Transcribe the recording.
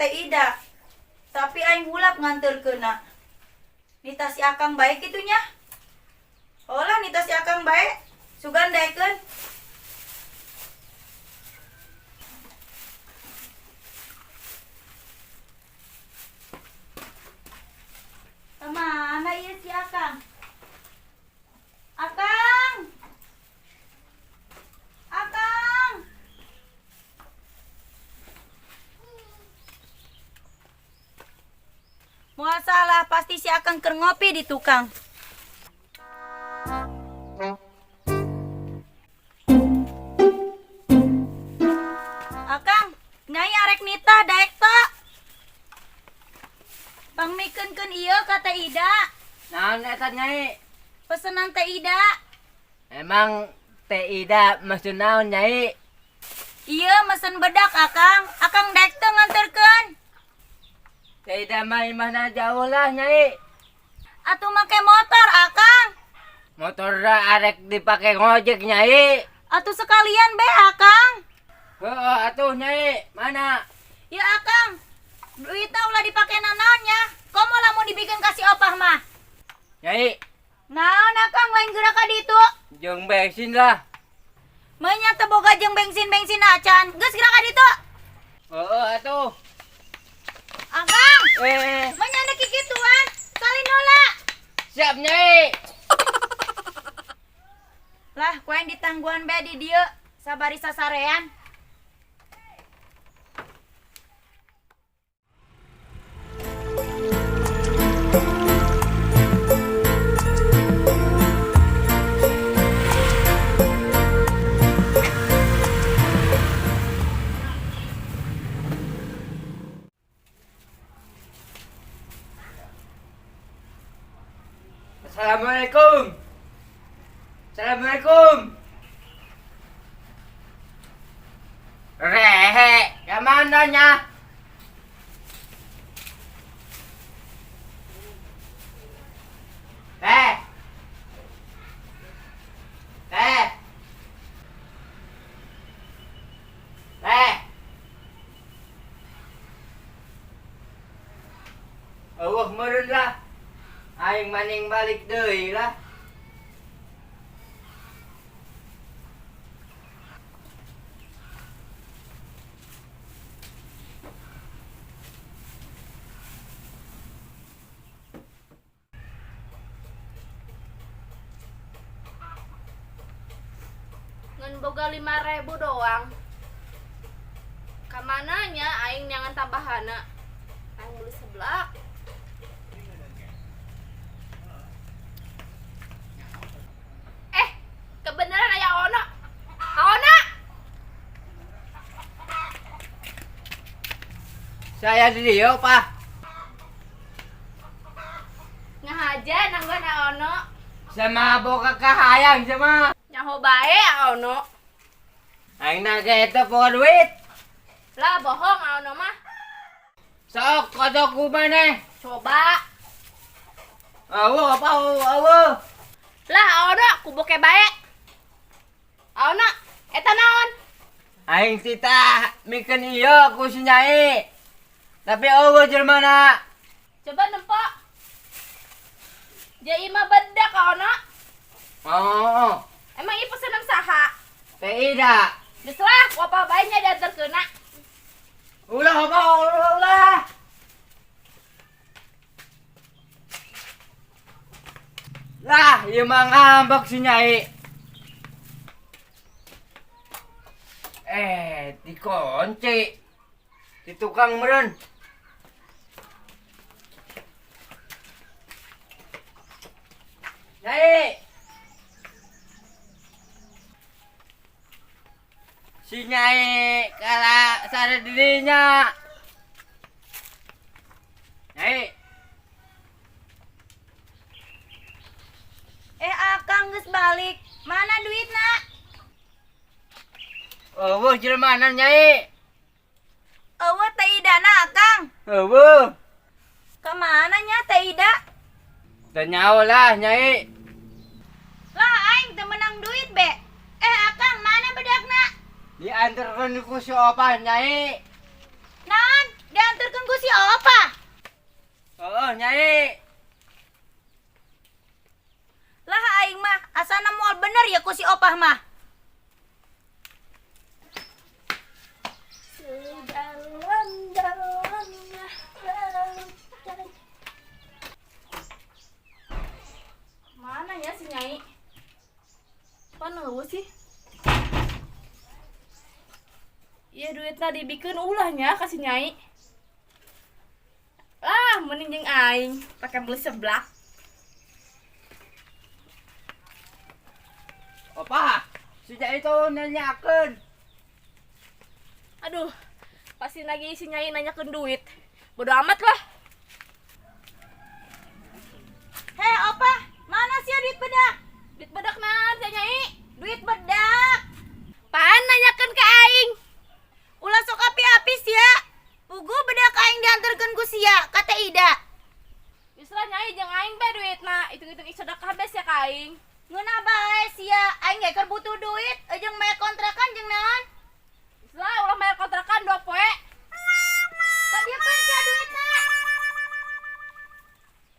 Teh Ida. Tapi aing hulap nganterkeun na. Nita si Akang baik itunya. Olah nita si Akang baik. Sugan daekeun. Kemana ya si Akang? Akang! Akang! Moal salah pasti si Akang keur ngopi di tukang. Akang, nyai arek nita daek tok. Pangmikeunkeun ieu ka Teh Ida. Naon eta Nyai? Pesenan Teh Ida. Emang Teh Ida maksud naon Nyai? Ieu mesen bedak Akang. Akang daek teu nganterkeun. Teh Ida mah imahna jauh lah Nyai. Atuh make motor Akang. Motorna arek dipake ngojek Nyai. Atuh sekalian be Akang. Heuh atuh Nyai, mana? Ya Akang. Duitna ulah dipake nanaonnya. Komo lamun dibikin kasih opah mah. Nyai, Naon Akang lain geura ka ditu? jeung bensin lah. Menya teu boga jeung bensin acan. Geus geura ka ditu. Heuh atuh. Akang, Eh, menya ada kikituan. Salinola. siap Nyai. Lah, kuen ditangguhan be di dieu. Sabari sasarean. Assalamualaikum. Assalamualaikum. Rehe, kemana nya? Eh. Eh. Eh. Eueuh meureun lah. Aing maning balik deui lah. Ngan boga 5.000 doang. Kamananya aing nyangan tambahana. Aing beli seblak. Kebeneran aya Ono. Ono. Saya di dieu, Pak. Ngahaja nanggana Ono. Sama boga kahayang sama. Nyaho bae Ono. Aing nage eta poga duit. Lah bohong Ono mah. Sok kodok ku maneh. Coba. Eueuh apa eueuh. Lah Ono kuboke bae. Ono, eta naon? Aing tita mikeun ieu ku si Nyai. Tapi eueuh jelmana. Coba nempok. Jadi mah bedak Ono. Oh, Emang ieu pesenan saha? Teh Ida. Geus lah, ku apa bae nya dianterkeuna. Ulah apa ulah. Lah, ieu mah ngambek si Nyai. Dikunci. Di tukang meureun. Nyai. Si Nyai kala sare dirinya. Nyai. Akang geus balik. Mana duitna? Eueuh jelmana Nyai. Eueuh Teh Ida na Akang. Eueuh. Kemana nya Teh Ida? Teu nyaho lah Nyai. Lah aing teu menang duit be. Akang mana bedakna? Diantarkeun ku si Opa Nyai. Naon? Dia diantarkan ku si Opa. Oh, Nyai. Lah aing mah asana moal bener ya ku si Opah mah. Mana ya si Nyai? Paneu sih? Iya duitnya dibikin ulahnya kasih Nyai. Lah, mending jeung aing pakai beli seblak. Opa, si Nyai itu nanyakeun. Aduh, pasti lagi si Nyai nanyakeun duit. Bodo amat lah. Hei Opah, mana sih duit bedak? Duit bedak naon si Nyai? Duit bedak. Pan nanyakeun ke aing. Ulah sok api-apis ya. Pugu bedak aing diantarkan ku sia, kata Ida. Justru Nyai jeung aing bae duitna, hitung-hitung sedekah bes ya ka aing. Ngeuna bae sia, aing ge keur butuh duit, jeung mae kontrakan